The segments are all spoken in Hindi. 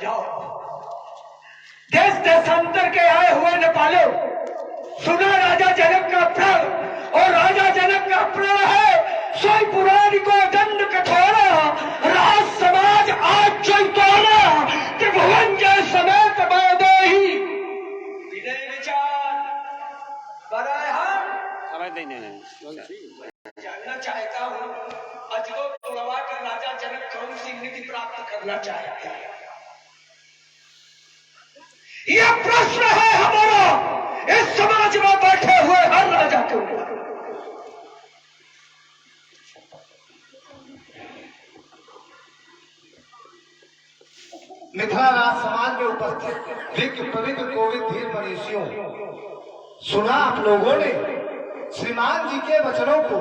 जाओ। देश देशांतर के आए हुए नेपालों, सुना राजा जनक का प्रण, और राजा जनक का प्रण है सोई पुराण को दंड कठोरा, राज समाज आज चैतोरा, त्रिभुवन जय समेत वैदेही विनय विचार बराए हम। जानना चाहता हूँ अजगो तोड़वा कर राजा जनक कौन सी निधि प्राप्त करना चाहता है? यह प्रश्न है हमारा इस समाज में बैठे हुए हर राजा के ऊपर। मिथिला राज समाज में उपस्थित विज्ञ पवित्र कोविद धीर मनीषियों, सुना आप लोगों ने श्रीमान जी के वचनों को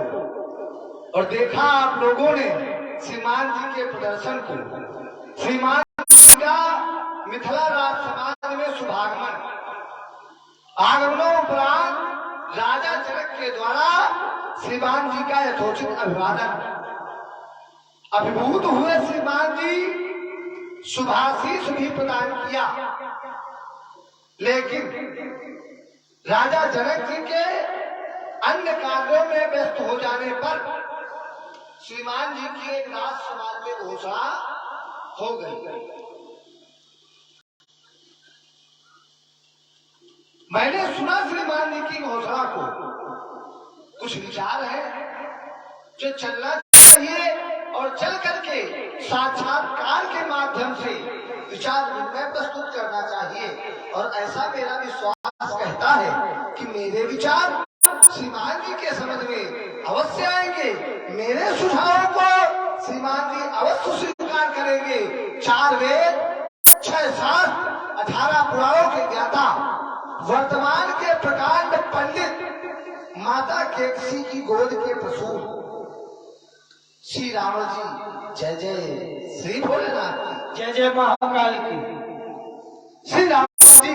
और देखा आप लोगों ने श्रीमान जी के प्रदर्शन को। श्रीमान जी का मिथिला राज समाज में शुभागमन, आगमनों उपरांत राजा जनक के द्वारा श्रीमान जी का यथोचित अभिवादन। अभिभूत हुए श्रीमान जी शुभाशीष भी प्रदान किया, लेकिन राजा जनक जी के अन्य कार्यों में व्यस्त हो जाने पर श्रीमान जी की एक राज समाज में घोषणा हो गई। मैंने सुना श्रीमान जी की घोषणा को, कुछ विचार है जो चलना चाहिए और चल करके साक्षात्कार के माध्यम से विचार विनिमय प्रस्तुत करना चाहिए। और ऐसा मेरा विश्वास कहता है कि मेरे विचार श्रीमान जी के समझ में अवश्य आएंगे, मेरे सुझावों को श्रीमान जी अवश्य स्वीकार करेंगे। 4 वेद, 6 शास्त्र, 18 पुराणों के ज्ञाता, वर्तमान के प्रकांड पंडित, माता केकसी की गोद के प्रसून श्री राम जी, जय जय श्री भोलेनाथ की, जय जय महाकाल की। श्री राम जी,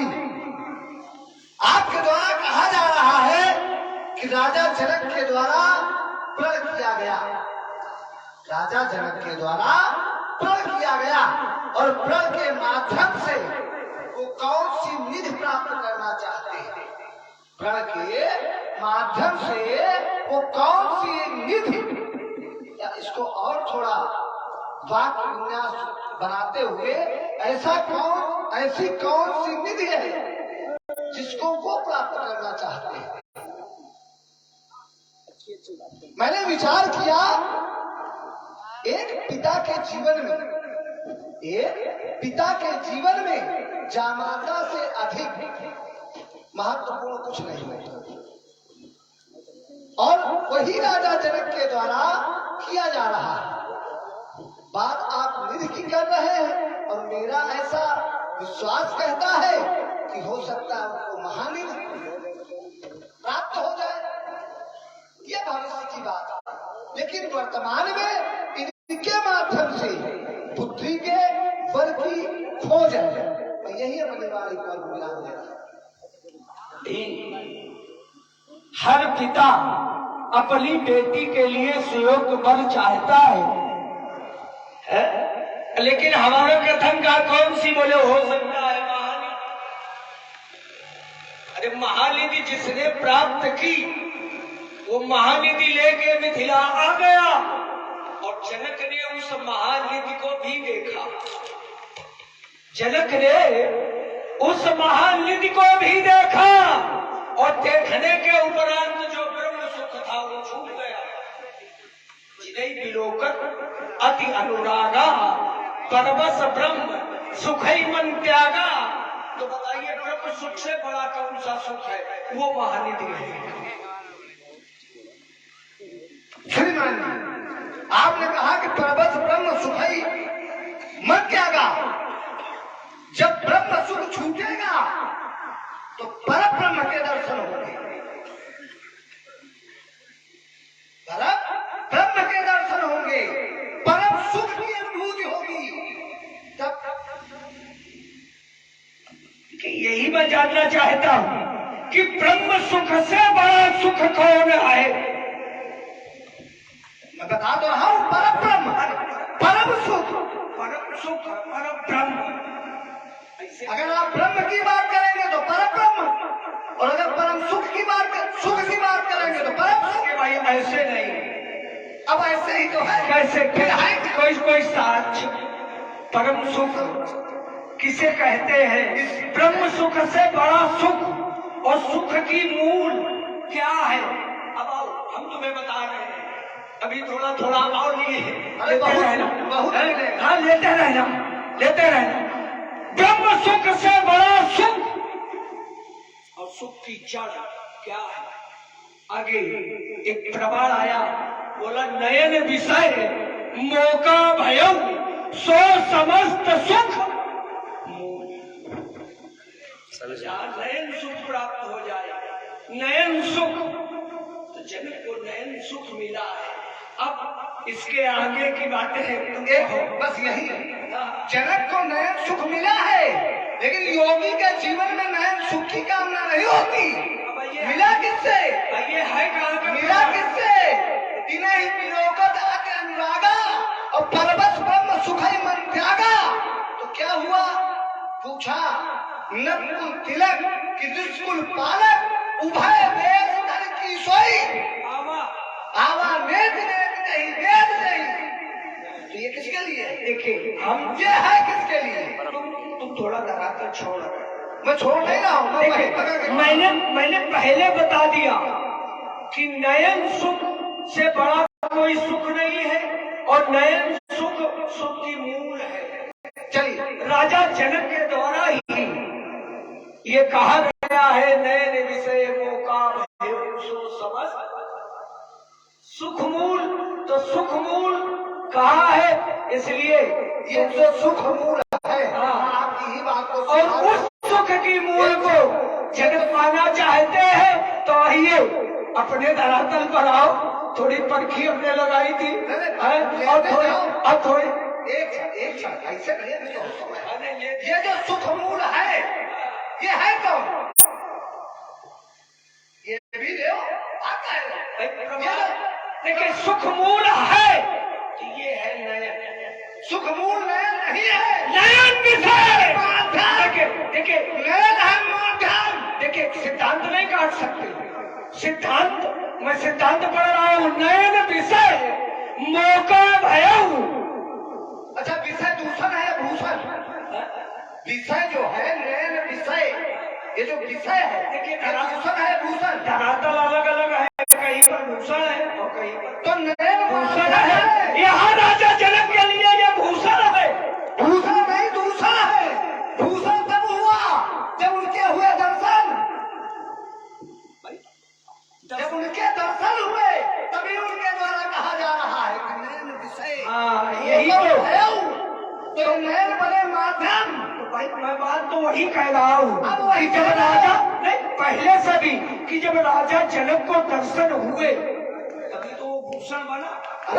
आपके द्वारा कहा जा रहा है कि राजा जनक के द्वारा प्रण किया गया, राजा जनक के द्वारा प्रण किया गया, और प्रण के माध्यम से वो कौन सी निधि प्राप्त करना चाहते हैं? प्रण के माध्यम से वो कौन सी निधि, या इसको और थोड़ा वाक्य विन्यास बनाते हुए ऐसी कौन सी निधि है जिसको वो प्राप्त करना चाहते हैं? मैंने विचार किया, एक पिता के जीवन में जामाता से अधिक महत्वपूर्ण कुछ नहीं है, और वही राजा जनक के द्वारा किया जा रहा है। बात आप निधि की कर रहे हैं, और मेरा ऐसा विश्वास कहता है कि हो सकता है उनको महानिधि प्राप्त हो जाए, यह भविष्य की बात है। लेकिन वर्तमान में इनके माध्यम से बुद्धि के वर की खोज है, यही अपनी वाणी पर विराम दे रहा है। हर पिता अपनी बेटी के लिए सुयोग्य वर चाहता है? लेकिन हमारे कथन का कौन सी बोले हो सकता है महानिधि? अरे महानिधि जिसने प्राप्त की वो महानिधि लेके मिथिला आ गया, और जनक ने उस महानिधि को भी देखा। जनक ने उस महानिधि को भी देखा, और देखने के उपरांत जो ब्रह्म सुख था वो छूट गया। जिन्हें विलोकन अति अनुरागा, परवश ब्रह्म सुखई मन त्यागा। तो बताइए ब्रह्म सुख से बड़ा कौन सा सुख है? वो महानिधि है। श्रीमान आपने कहा कि परवश ब्रह्म सुखई मन त्यागा। जब ब्रह्म सुख छूटेगा तो पर ब्रह्म के दर्शन होंगे, ब्रह्म के दर्शन होंगे, परम सुख की अनुभूति होगी। तब यही मैं जानना चाहता हूं कि ब्रह्म सुख से बड़ा सुख कौन है? मैं बता तो रहा हूं, परम ब्रह्म, परम सुख, परम सुख, परम ब्रह्म। अगर आप ब्रह्म की बात करेंगे तो परम ब्रह्म, और अगर परम सुख की बात करेंगे तो परम सुख। भाई ऐसे नहीं, अब ऐसे ही तो है। कैसे फिर है कोई साच परम सुख किसे कहते हैं? ब्रह्म सुख से बड़ा सुख और सुख की मूल क्या है? अब आओ हम तुम्हें बता रहे हैं, अभी थोड़ा थोड़ा और लिए लेते रहना। ब्रह्म सुख से बड़ा सुख और सुख की जड़ क्या है? आगे एक प्रमाण आया, बोला नयन विषय मौका भयम सो समस्त सुख मूल। नयन सुख प्राप्त हो जाए, नयन सुख, तो जनक को नयन सुख मिला है। अब इसके आगे की बातें हैं, बस यही जनक को नयन सुख मिला है, लेकिन योगी के जीवन में नयन सुख की कामना नहीं होती। मिला किससे? ये है कहाँ का? मिला किससे? इन्हें ही विलोकत आके अनुरागा और परबस ब्रह्म सुखई मन त्यागा। तो क्या हुआ? पूछा नकुल तिलक कि दुष्कुल पालक उभय वेद कर की सोई आवा नेत नहीं वेद नहीं। तो ये किसके लिए? देखिए हम ये है किसके लिए? तुम थोड़ा लगाकर छोड़। मैं छोड़ नहीं रहा हूँ। मैंने पहले बता दिया कि नयन सुख से बड़ा कोई सुख नहीं है और नयन सुख सुख की मूल है। चलिए, राजा जनक के द्वारा ही ये कहा गया है, नयन विषय मौका सो समझ सुख मूल। तो सुख मूल कहा है, इसलिए ये जो सुख मूल है, आपकी ही बात को, और उस सुख की मूल को जब पाना चाहते हैं तो आइए अपने धरातल पर आओ। थोड़ी परखी हमने लगाई थी और थोड़ी एक ऐसे नहीं। ये जो सुख मूल है, ये है कौन? ये भी ले आता है। देखिए सुख मूल है, ये है नयन। सुख मूल नयन नहीं है, नयन विषय। देखिए नयन है माध्यम। देखिए सिद्धांत नहीं काट सकते, सिद्धांत मैं सिद्धांत पढ़ रहा हूँ। नयन विषय मौका भयऊ। अच्छा, विषय दूषण है या भूषण? विषय जो है नयन विषय, ये जो विषय है, देखिए भूषण है भूषण। धरातल अलग अलग है, कहीं पर भूषण है और कहीं पर तो नयन भूषण है। यहाँ राजा जनक के लिए ये भूषण है। भूषण नहीं, दूषण है। भूषण तब हुआ जब उनके हुए दर्शन, जब उनके दर्शन हुए तभी उनके द्वारा कहा जा रहा है कि नयन विषय। यही तो नयन बने माध्यम। भाई मैं बात तो वही कह रहा हूँ। अब वही जब राजा नहीं, पहले से भी कि जब राजा जनक को दर्शन हुए तभी तो वो भूषण बना। अब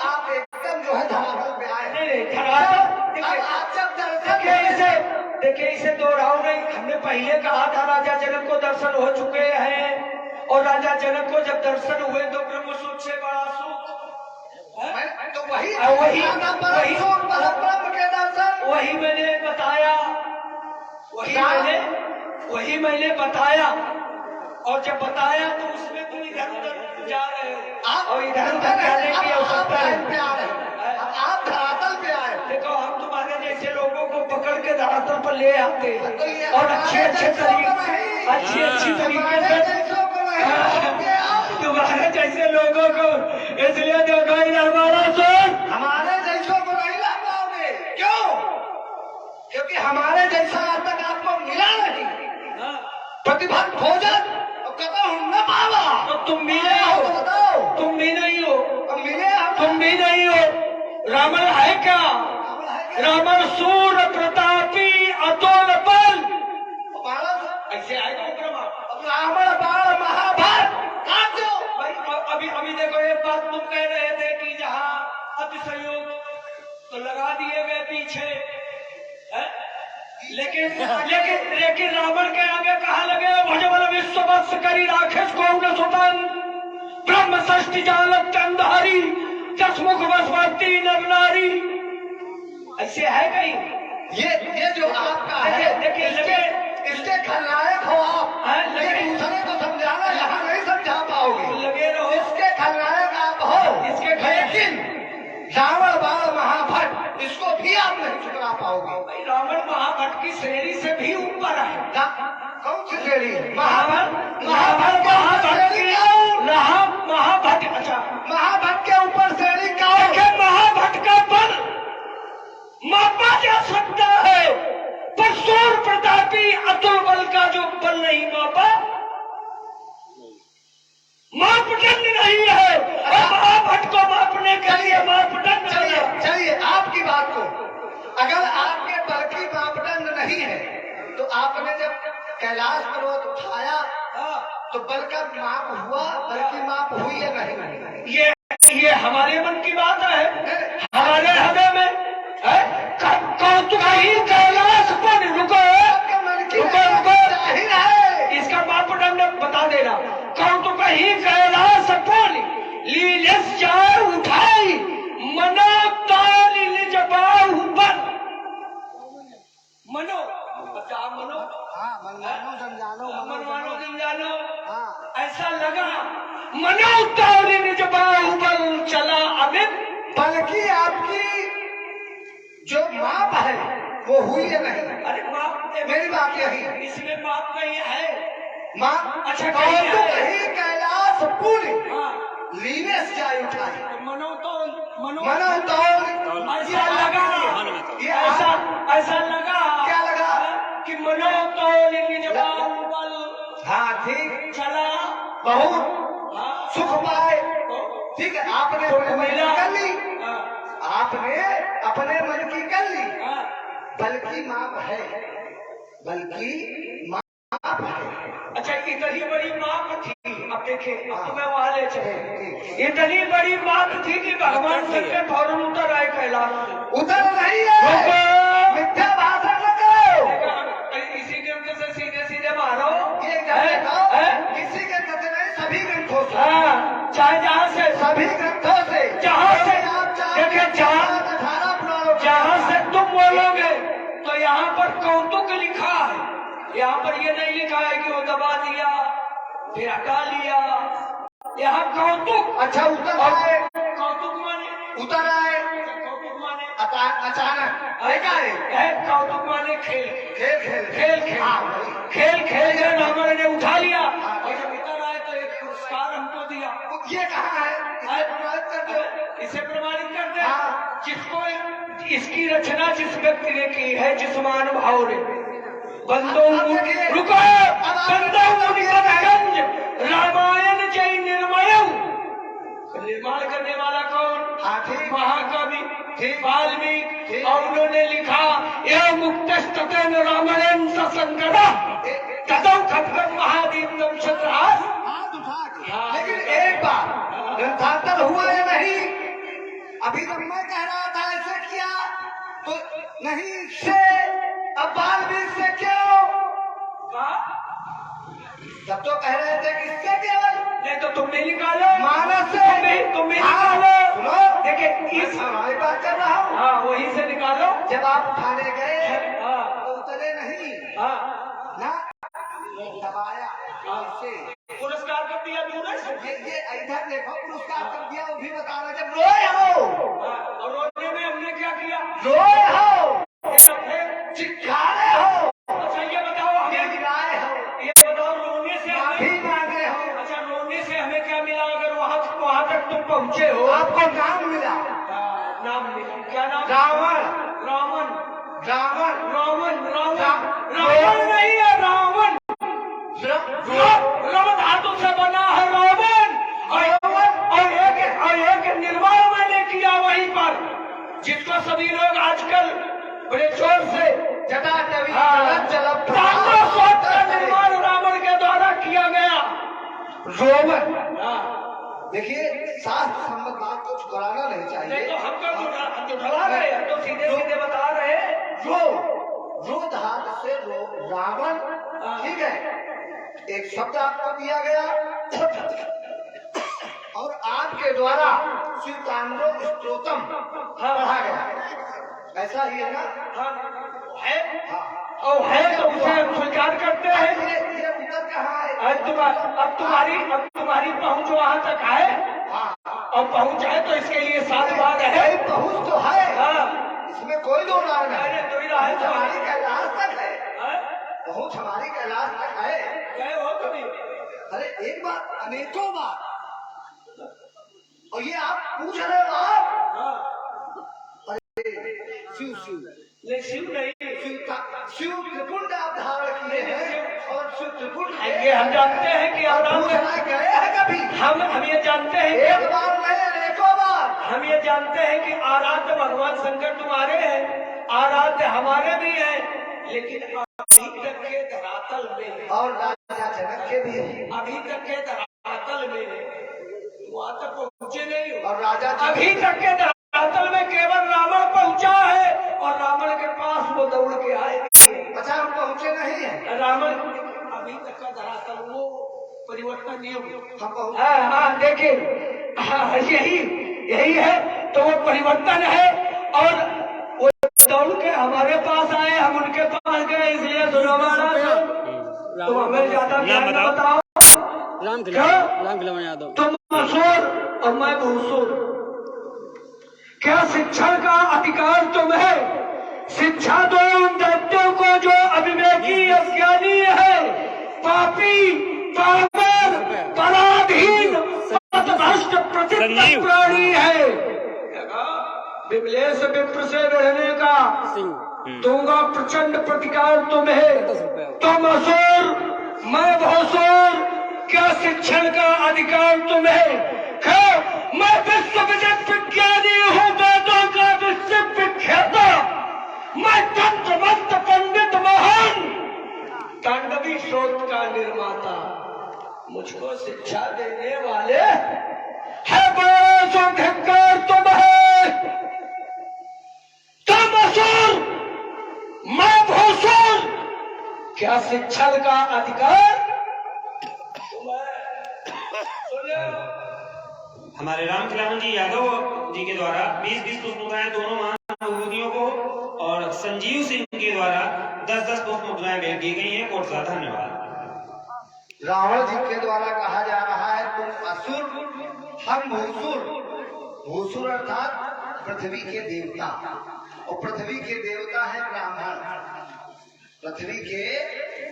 आप एकदम जो है धरातल पे आए। नहीं धरातल, आप जब दर्शन देखिए इसे दोहराओ नहीं। हमने पहले कहा था राजा जनक को दर्शन हो चुके हैं, और राजा जनक को जब दर्शन हुए तो ब्रह्म सुख से बड़ा सुख। तो वही ब्रह्म के दर्शन, वही मैंने बताया, वही मैंने बताया। और जब बताया तो उसमें तुम इधर उधर जा रहे हो, और इधर उधर जाने की आवश्यकता है। आप धरातल पे आए। देखो हम तुम्हारे जैसे लोगों को पकड़ के धरातल पर ले आते हैं और अच्छे तरीके से तुम्हारे जैसे लोगों को, इसलिए देखो हमारा सोच हमारे जैसों को नहीं ला पाओगे। क्यों? क्योंकि हमारे जैसा आज तक आपको मिला नहीं। प्रतिभा भोजन कदम न पावा। तो तुम भी नहीं हो, बताओ। तुम भी नहीं हो, मिले तुम भी नहीं हो। रावण है क्या? रावण सूर प्रतापी अतुल बल। ऐसे आएगा रावण बाण महाभारत काट दो। भाई अभी देखो एक बात तुम कह रहे थे कि जहाँ अतिशयोग तो लगा दिए गए पीछे है? लेकिन रावण के आगे कहा लगे भजबल विश्व वत्स करी राखेश को सुतन ब्रह्म षष्टि जालक चंदहरी दसमुख बसवर्ती नर नारी। ऐसे है कहीं? ये जो आपका है, इसके खलनायक हो आप। ये दूसरे को समझाना यहाँ नहीं समझा पाओगे, लगे रहो। इसके खलनायक आप हो, इसके लेकिन रावण बाण महाभट इसको भी आप नहीं चुकरा पाओगे। रावण महाभट की श्रेणी से भी ऊपर है। कौन सी श्रेणी? महाभट अच्छा, महाभट के ऊपर श्रेणी का महाभट का बल मापा जा सकता है, पर सूर प्रतापी अतुल बल का जो बल नहीं मापा, मापदंड नहीं है। और महाभट को मापने के लिए मापदंड चलिए आपकी बात को, अगर आपके बल की मापदंड नहीं है तो आपने जब कैलाश पर्वत उठाया तो बल का माप हुआ, बल की माप हुई या नहीं? ये हमारे मन की बात है, हमारे हृदय में कौतुक ही कैलाश पर रुको, जाहिर है इसका मापदंड बता देना। कौतुक ही कैलाश पर लीलेस जाए उठाई, मनो ताल निज बाहुबल। मनो बता, मनो मनमानो समझानो, मनमानो समझानो, हाँ। ऐसा लगा मनो ताल निज बाहुबल चला अमित। बल्कि आपकी जो माप है वो हुई है नहीं? अरे माप, मेरी बात यही है, इसमें माप नहीं है। माप अच्छा, कहीं कैलाश पूरी हाँ, लीने से जाए उठाई, मनो मनो तौल ऐसा लगा, ये ऐसा लगा, क्या लगा कि मनो तौल निज बाहुबल। हाँ ठीक, चला बहुत हाँ, सुख पाए। ठीक है, आपने अपने मन की कर ली, हाँ, आपने अपने मन की कर ली, हाँ। बल्कि माप है, बल्कि माप है। अच्छा, इतनी बड़ी माप थी। अब देखे, अब तुम्हें वहां ले चले। इतनी बड़ी माप थी कि भगवान शंकर फौरन उतर आए कैलाश से। उतर नहीं है, मिथ्या भाषण न करो। इसी ग्रंथ से सीधे सीधे मारो। ये किसी के ग्रंथ नहीं, सभी ग्रंथों से, हाँ, चाहे जहाँ से, सभी ग्रंथों से, जहाँ से देखे, जहाँ से तुम बोलोगे तो यहाँ पर कौतुक लिखा है। यहाँ पर ये नहीं लिखा है कि वो दबा दिया फिर हटा लिया। यहाँ कौतुक। अच्छा, उतर आए, कौतुक माने उतर आए, कौतुक माने अचानक कौतुक माने खेल खेल खेल खेल खेल हाँ, खेल खेल के रावण ने उठा लिया और जब इतर आए तो एक पुरस्कार हमको दिया। ये कहाँ है? इसे प्रमाणित कर दो, इसे प्रमाणित कर दे। हाँ। जिसको इसकी रचना जिस व्यक्ति ने की है, जिस महानुभाव ने, बंदो रुको, बंदोगंज रामायण जय निर्मय। निर्माण करने वाला कौन? महाकवि वाल्मीकि। और उन्होंने लिखा एवं मुक्तस्ततेन रामायण संकरा तदौ खड्गम महादीप्तम शत्रहास। लेकिन एक बार ग्रंथांतर हुआ या नहीं? अभी तो मैं कह रहा था ऐसे किया तो नहीं, इससे अब वाल्मीकि से क्यों? जब तो कह रहे थे कि इससे केवल नहीं तो तुम नहीं निकालो, मानस से तुम नहीं निकालो। सुनो, देखिए इस हमारी बात कर रहा हूँ। हाँ, वही से निकालो। जब आप उठाने गए हाँ, तो उतरे नहीं हाँ, ना, दबाया इसे, पुरस्कार कर दिया दूर से। ये इधर देखो, पुरस्कार कर दिया, वो भी बताना। जब रोए हो, और रोने में हमने क्या किया? रोए हो, फिर चिल्लाए हो, अच्छा ये बताओ, हमें गिराए हो, ये बताओ, रोने से माफी हमें, मांगे हो, अच्छा रोने से हमें क्या मिला? अगर वहाँ तक तुम पहुँचे हो, आपको नाम मिला, नाम मिला। क्या नाम? रावण। रावण रावण रावण रावण रावण नहीं है, रावण। रावण धातु से बना है रावण। और एक निर्माण मैंने किया वहीं पर, जिसको सभी लोग आजकल बड़े जोर से जटाटवी का निर्माण रावण के द्वारा किया गया। रोमन। देखिए, शास्त्र संबंध बात को छुड़ाना नहीं चाहिए। नहीं तो हम तो ढला रहे हैं, तो सीधे सीधे बता रहे हैं। रो धातु से रावण, ठीक है, एक शब्द आपको दिया गया और आपके द्वारा श्री तांडव स्तोत्रम पढ़ा गया। ऐसा ही है ना? हाँ, है और है तो उसे स्वीकार करते हैं। ये उत्तर कहाँ है? अब तुम्हारी पहुंच वहां तक है और पहुंच है तो इसके लिए 7 बार है। पहुंच तो है, हाँ, इसमें कोई दो राय नहीं। दो ही राय तो हमारी कैलाश तक है, हाँ? पहुंच हमारी कैलाश तक है। गए हो कभी? अरे एक बार अनेकों बार, और ये आप पूछ रहे हो आप? हाँ। शिव शिव नहीं, शिव नहीं, शिव त्रिपुंड आप धारण किए हैं और शिव त्रिपुंड ये हम जानते हैं कि आराम गए हैं कभी? हम ये जानते हैं एक बार नहीं अनेकों बार। हम ये जानते हैं कि आराध्य भगवान शंकर तुम्हारे हैं, आराध्य हमारे भी हैं, लेकिन अभी तक के धरातल में और राजा जनक के भी हैं। अभी तक के धरातल में वहां तक पहुंचे नहीं हो। और राजा अभी तक के धरातल में केवल रावण पहुंचा है और रावण के पास वो दौड़ के आए। अच्छा, हम पहुंचे नहीं हैं। रावण अभी तक का धरातल वो परिवर्तन नहीं हुआ। हम पहुंचे। हाँ, देखिए, हाँ, यही है तो वो परिवर्तन है। और वो दौड़ के हमारे पास आए, हम उनके पास गए, इसलिए सुरवाना तुम हमें ज्यादा ज्ञान न बताओ। राम यादव, तुम असुर और मैं भूसुर। क्या शिक्षण का अधिकार तुम्हें? शिक्षा दो उन दैत्यों को जो अविवेकी अज्ञानी है, पापी, पागल, पराधीन, पथभ्रष्ट प्रतिष्ठित प्राणी है। विमलेश विप्र से लड़ने का दूंगा प्रचंड प्रतिकार तुम्हें। तुम असुर, मैं भौसुर। क्या शिक्षण का अधिकार तुम्हें? मैं विश्व विदित विज्ञानी हूँ, वेदों का विश्व विख्याता। मैं तंत्र मंत्र पंडित महान, तांडवी स्रोत का निर्माता। मुझको शिक्षा देने वाले है बड़ा सो धिक्कार तुम्हें। तुम असुर, मैं भौसुर। क्या शिक्षण का अधिकार? हमारे रामखिलावन जी यादव जी के द्वारा 20-20 पुष्प मुद्राएं दोनों महाविभूतियों को और संजीव सिंह के द्वारा 10-10 पुष्प मुद्राएं भेंट की गई हैं। कोट सा धन्यवाद। रावण जी के द्वारा कहा जा रहा है तुम असुर, हम भूसुर। भूसुर अर्थात पृथ्वी के देवता, और पृथ्वी के देवता है ब्राह्मण। पृथ्वी के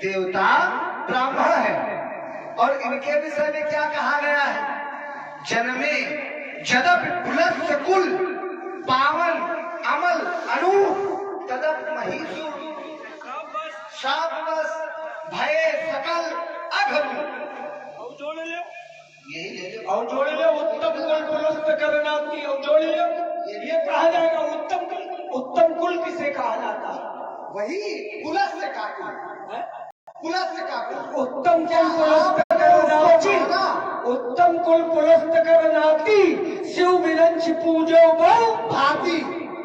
देवता ब्राह्मण है। और इनके विषय में क्या कहा गया है? जन्मे जदप पुलस्त कुल पावन अमल अनु तदप महीसुर शापवश भय सकल अघनु। यही ले लो और जोड़ ले उत्तम कुल पुलस्त करना की। और जोड़ ले ये कहा जाएगा उत्तम कुल किसे कहा जाता है? वही पुलस्त का कुल, पुलस्त का कुल। उत्तम कुल पुलस्त करनाची, उत्तम कुल पुलस्त करनाती, शिव विरंच पूजो बहु भांति।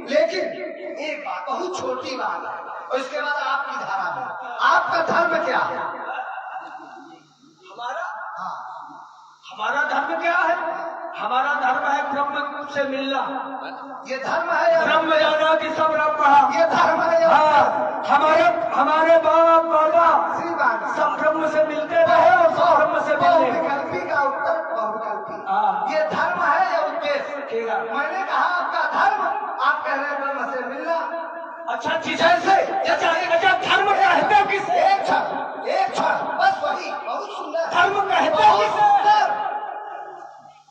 लेकिन एक बात, बहुत छोटी बात है, और इसके बाद आपकी धारा में आपका धर्म क्या है? हमारा धर्म क्या है? हमारा धर्म है ब्रह्म से मिलना। ये धर्म है या ब्रह्म जाना कि सब ब्रह्म। ये धर्म है या हमारे बाप बाबा श्री बात सब ब्रह्म से मिलते रहे और सब ब्रह्म से मिलने। बहुविकल्पी का उत्तर बहुविकल्पी। ये धर्म है या उद्देश्य? मैंने कहा आपका धर्म, आप कह रहे हैं ब्रह्म से मिलना। अच्छा चीज है। अच्छा धर्म कहते हो किसे? एक क्षण बस वही, बहुत सुंदर। धर्म कहते हो किसे?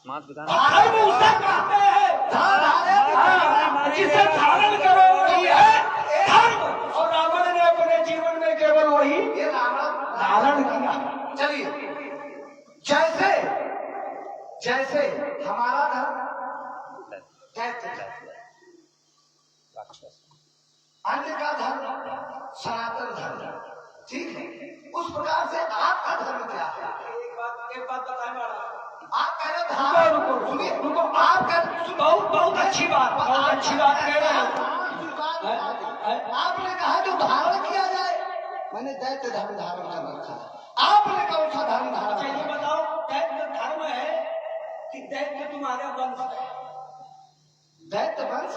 धर्म उसे कहते हैं जिसे धारण करो वही है धर्म। और रावण ने अपने जीवन में केवल वही ये धारण किया। चलिए, जैसे हमारा धर्म अन्य का धर्म सनातन धर्म, ठीक है, उस प्रकार से आपका धर्म क्या है? एक बात बताए आप कह रहे रुको आपका बहुत अच्छी बात कह रहे हैं। आपने कहा जो धारण किया जाए, मैंने दैत्य धर्म धारण कर रखा है। आपने कौन सा धर्म धारण? ये बताओ दैत्य धर्म है कि दैत्य तुम्हारे वंश है? दैत्य वंश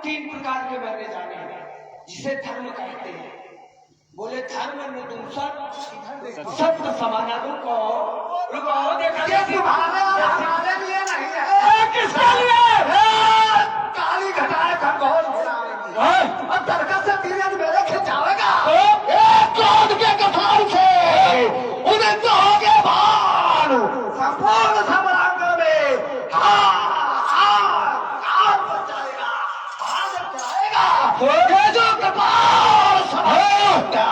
तीन प्रकार के मैंने जाने हैं जिसे धर्म कहते हैं। बोले धर्म निदूषण सत्य समानादु को रुको देखा हमारे लिए नहीं है। किसके लिए? काली घटाए खरगोश घुरावेगी और दरगाह से तीरथ मेरे खिंचावेगा। क्रोध के कसार से उन्हें तो हो गए भानु संपूर्ण सम्रांग में आग बच जाएगा, भाग जाएगा। ये जो कपाल समाएगा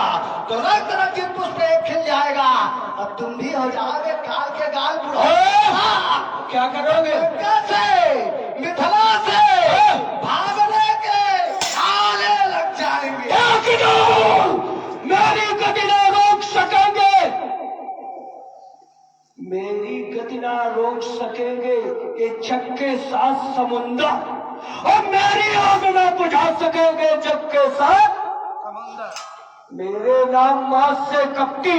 तो रंग रंगीन पुष्प खिल जाएगा और तुम भी हो जाओगे काल के गाल बुढ़ा। क्या करोगे? कैसे मिथिला से भागने के आने लग जाएंगे। मेरी गति ना रोक सकेंगे, मेरी गति ना रोक सकेंगे ये जग के साथ समुंदर, और मेरी आग ना बुझा सकेंगे जग के साथ मेरे नाम मास से कपटी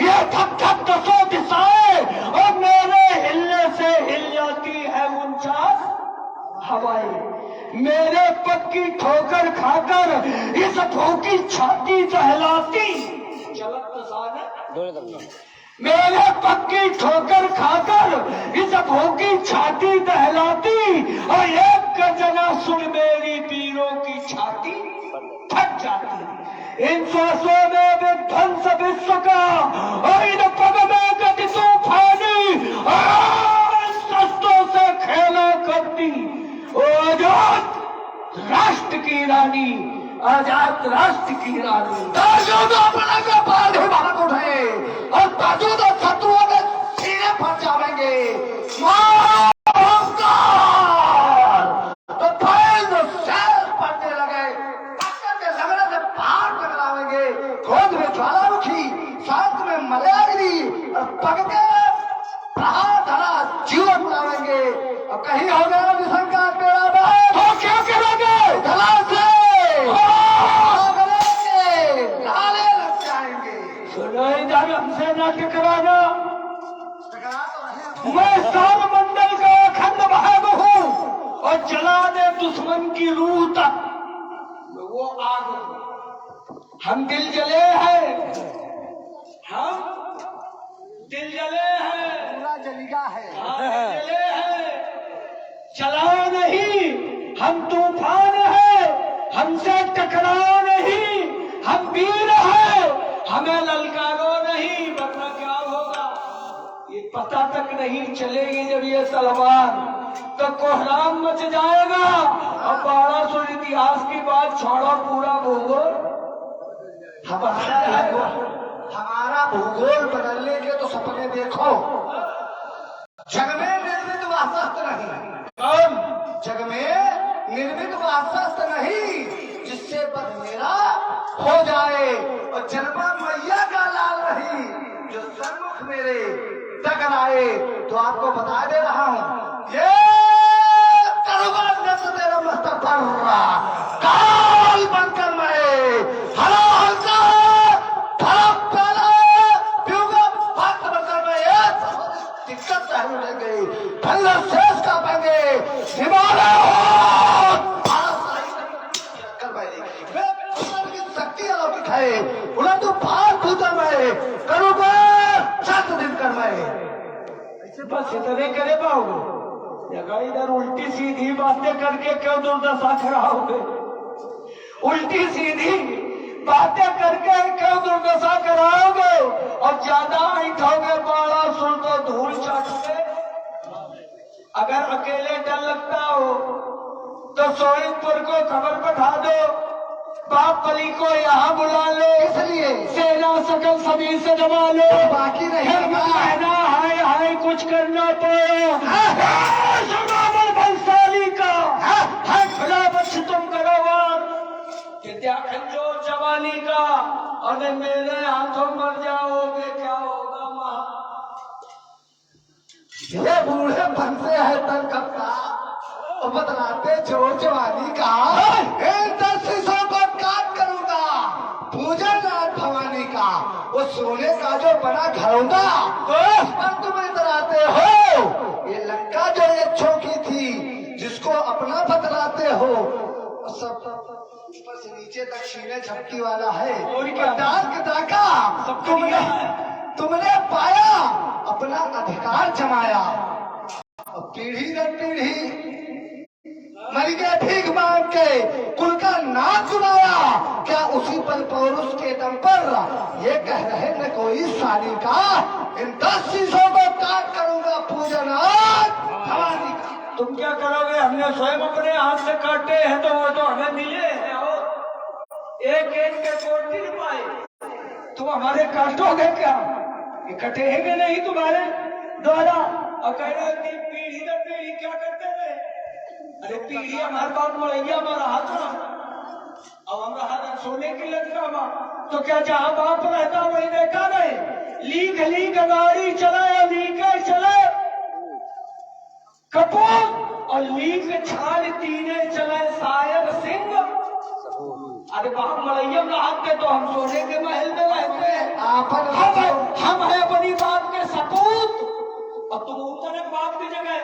ये थक थक दसों दिशाएं, और मेरे हिलने से हिल जाती है 49 हवाएं। मेरे पक्की ठोकर खाकर इस भूखी छाती दहलाती चलत दसाने, मेरे पक्की ठोकर खाकर इस भूखी छाती दहलाती, और एक गर्जना सुन मेरी पीरों की छाती थक जाती। इन श्वासों में विध्वंस विश्व का और इन पग में गति तूफानी, और शस्त्रों से खेला करती आजाद राष्ट्र की रानी, आजाद राष्ट्र की रानी। अपना का बाल ही भाग उठे और ताजूद शत्रुओं के सीने फट जाएंगे। तो फैल शहर पड़ने लगे, पत्थर के लगने से पहाड़ टकराएंगे। क्रोध में ज्वालामुखी, शांत में मलयागिरी और पग के प्रहार धरा जीवन उड़ावेंगे। और कहीं हो गया निशंका तेरा बहन तो क्या करोगे? धला से लाले लग जाएंगे। सुनो इधर हमसे न टकराना, मैं साल मंडल का अखंड भाग हूँ और जला दे दुश्मन की रूह तक वो आग हूँ। हम दिल जले हैं, हम दिल जले हैं, पूरा जलिगा है। हाँ, दिल जले हैं, चलाओ नहीं, हम तूफान है, हमसे टकराओ नहीं, हम वीर हैं, हमें ललकारो नहीं, वरना क्या होगा ये पता तक नहीं चलेगी। जब ये तलवार तो कोहराम मच जाएगा। और 1200 इतिहास की बात छोड़ो, पूरा भूगोल हमारा भूगोल बदलने के तो सपने देखो। जग में निर्मित वास्तव नहीं, जग में निर्मित वास्तव नहीं जिससे बद मेरा हो जाए और जन्मा मैया का लाल रही जो सन्मुख मेरे टकराए। तो आपको बता दे रहा हूँ ये तलवार तेरा मस्तक पर काल बनकर मैं हरा हल्का दिक्कत चालू रह गई। भल्ला शेष का बंगे शक्ति अलौकिक है, परंतु भार भूता मैं करूँगा 7 दिन कर मैं। ऐसे बस इतने करे पाओगे? जगह इधर उल्टी सीधी बातें करके क्यों दुर्दशा कराओगे? उल्टी सीधी बातें करके क्यों दुर्दशा कराओगे? और ज्यादा ऐठोगे बाड़ा सुन तो धूल चाटोगे। अगर अकेले डर लगता हो तो सोइनपुर को खबर पठा दो, बाप बली को यहाँ बुला लो, इसलिए सेना सकल सभी से दबा लो, बाकी नहीं कहना हाय हाय कुछ करना पड़े। बंसाली का है खुला बच्च तुम करोवार विद्या खंजो जवानी का, और मेरे हाथों मर जाओगे क्या होगा माँ? ये बूढ़े बनते हैं तन कपड़ा और बतलाते जोर जवानी का। इन 10 शीशों को काट करूंगा पूजा नाथ भवानी का। वो सोने का जो बड़ा घरौंदा तो उस पर तुम इतराते हो। ये लंका जो एक छोकी थी जिसको अपना बतलाते हो, ऊपर से नीचे तक सीने झपकी वाला है और क्या? डाल के दाका सब तुमने पाया अपना अधिकार जमाया और पीढ़ी दर पीढ़ी मरी गए भीख मांग के कुल का नाक सुनाया। क्या उसी पर पौरुष के दम पर ये कह रहे न कोई साली का इन 10 शीशों को काट करूंगा पूजन आज भवानी का। तुम क्या करोगे? हमने स्वयं अपने हाथ से काटे हैं तो वो तो हमें मिले हैं। और एक एक के कोट नहीं पाए, तुम हमारे काटोगे क्या? ये कटेंगे नहीं तुम्हारे द्वारा। और कह रहे हो कि पीढ़ी दर पीढ़ी क्या करते रहे? अरे पीढ़ी हमारे बाप मरैया हमारा हाथ रहा, अब हमारा हाथ सोने की लड़का बा, तो क्या जहाँ बाप रहता वही देखा रहे? लीक लीक गाड़ी चलाए, लीके चले कपूर और लीक छाल तीने चले शायर सिंह। अरे बाप मलैया रहते तो हम सोने के महल में रहते हैं। हम है अपनी बाप के सपूत और तुम उतने बाप की जगह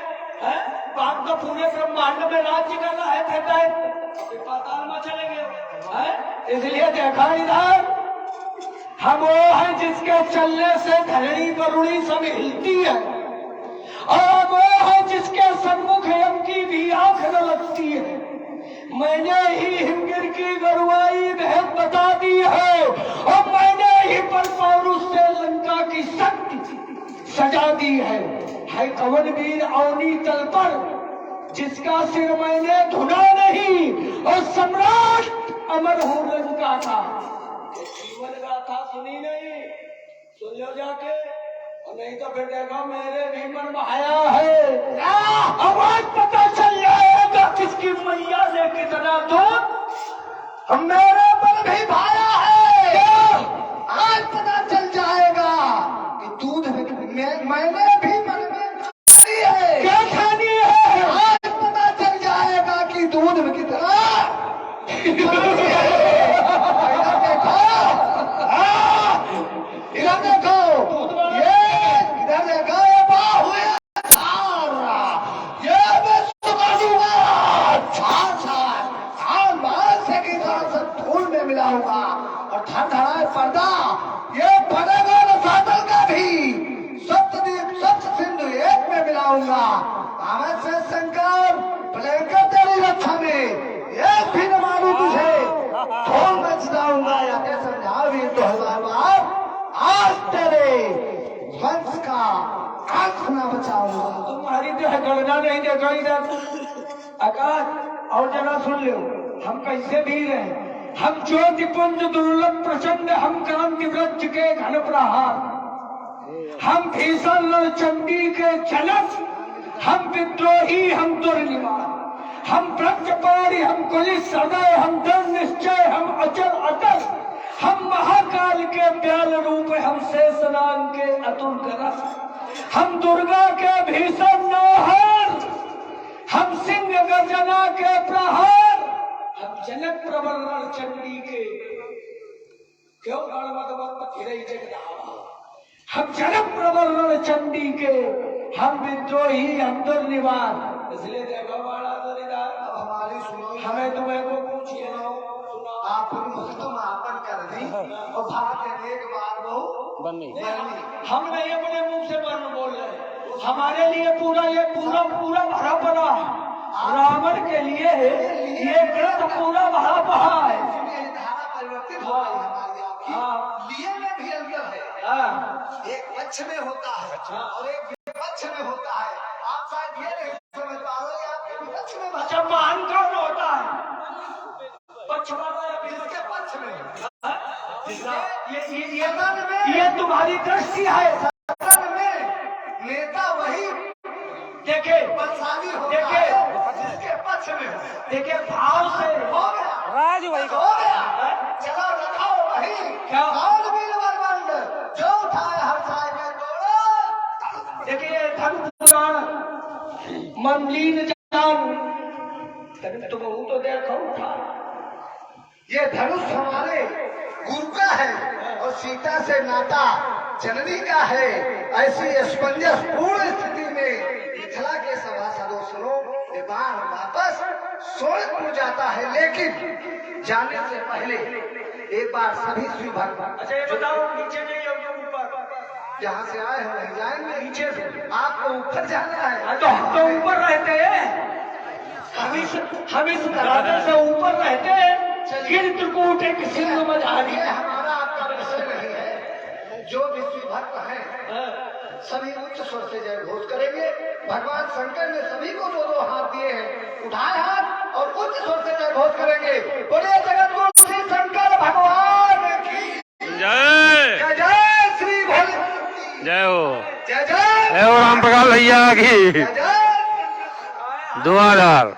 है। बाप का पूरे ब्रह्मांड में राज्य करना है पाताल में चले गए। इसलिए देखा इधर हम वो है जिसके चलने से धरणी वरुणी सब हिलती है, और वो है जिसके सम्मुख यम की भी आंख न लगती है। मैंने ही हिमगिर की गरुआई भेद बता दी है, और मैंने ही पर पौरुष से लंका की शक्ति सजा दी है कवन वीर अवनी तल पर जिसका सिर मैंने धुना नहीं, और सम्राट अमर हूं लंका का। जीवन गाथा सुनी नहीं, सुन लो जाके, और नहीं तो फिर देखो मेरे भी मन बहाया है। आवाज पता चल जाएगा किसकी मैया ने कितना दूध। हम मेरे मन भी भाया है, आज पता चल जाएगा कि दूध मैंने भी मन में खानी है। क्या खानी है? आज पता चल जाएगा कि दूध में कितना इधर देखो, ये इधर देखो, ये बाहु है ये मैं सुखा दूंगा छाछ बाल से की तरह से धूल में मिलाऊंगा, और धड़धड़ाए पर्दा ये बनेगा रसातल का भी सप्तद्वीप सप्त सिंधु एक में मिलाऊंगा। आवाज से शंकर प्लेकर तेरी रक्षा में एक भी न मालूम तुझे ढोल में चलाऊंगा। या के समझा भी 2000 बार आज तेरे वंश का आंख न बचाऊंगा। तुम्हारी जो है गणना नहीं देखो इधर आकाश, और जरा सुन लो हम कैसे वीर हैं। हम ज्योतिपुंज दुर्लभ प्रचंड, हम क्रांति वृक्ष के घन प्रहार, हम भीषण चंडी के जनक, हम विद्रोही, हम दुर्निवार, हम ब्रजपारी, हम कुलिस सदय, हम दृढ़ निश्चय, हम अचल अटल, हम महाकाल के ब्याल रूप, हम शेषनाग के अतुल गरज, हम दुर्गा के भीषण नौहर, हम सिंह गर्जना के प्रहार, हम जनक प्रबल चंडी के क्यों हम जनक प्रबल चंडी के, हम विद्रोही, हम दुर्निवार। इसलिए देखो बड़ा दरिदार, हमारी सुनो, हमें तुम्हें को पूछिए आप तुम आपन कर दी और भाग एक बार बहु बन्नी हम नहीं अपने मुंह से वर्ण बोल रहे, हमारे लिए पूरा ये पूरा भरा पड़ा है। रावण के लिए ये ग्रंथ पूरा भरा पड़ा है। धारा परिवर्तित हो गई हमारी आपकी, लिए में भी अंतर है। एक पक्ष में होता है और एक विपक्ष में होता है। आप शायद ये नहीं समझ पा रहे, आपके विपक्ष में अच्छा महान कौन होता है? पक्ष वाला या इसके पक्ष में ये तुम्हारी दृष्टि है। सदन में नेता वही देखे बलशाली होता देखे है जिसके पक्ष में हो। देखे भाव से हो गया राज भाई का हो गया, चलो रखाओ वही क्या? कौन वीर बलवंत जो उठाए हर साय में तोड़ो। देखिए धर्म पुराण मंडलीन जान तुम तो देखो उठा, ये धनुष हमारे गुरु का है और सीता से नाता जननी का है। ऐसी स्पंजस पूर्ण स्थिति में मिथिला के सभासदों सुनो, ये बाण वापस सोनपुर जाता है, लेकिन जाने से पहले एक बार सभी शिव भगवान, अच्छा ये बताओ नीचे नहीं या ऊपर? जहाँ से आए हो नहीं जाएंगे, नीचे से आपको ऊपर जाना है। तो हम तो ऊपर रहते हैं, हम इस दरवाजे से ऊपर रहते हैं। चित्रकूट एक सिंह समझ आ रही ये है। हमारा आपका विषय नहीं है। जो भी शिव भक्त हैं सभी उच्च स्वर से जय घोष करेंगे। भगवान शंकर ने सभी को दो दो हाथ दिए हैं, उठाए हाथ और उच्च स्वर से जय घोष करेंगे। बोले जगत गुरु श्री शंकर भगवान की जय जय। जय श्री भोले, जय हो, जय जय जय हो राम प्रकाश भैया की जय जय। 2000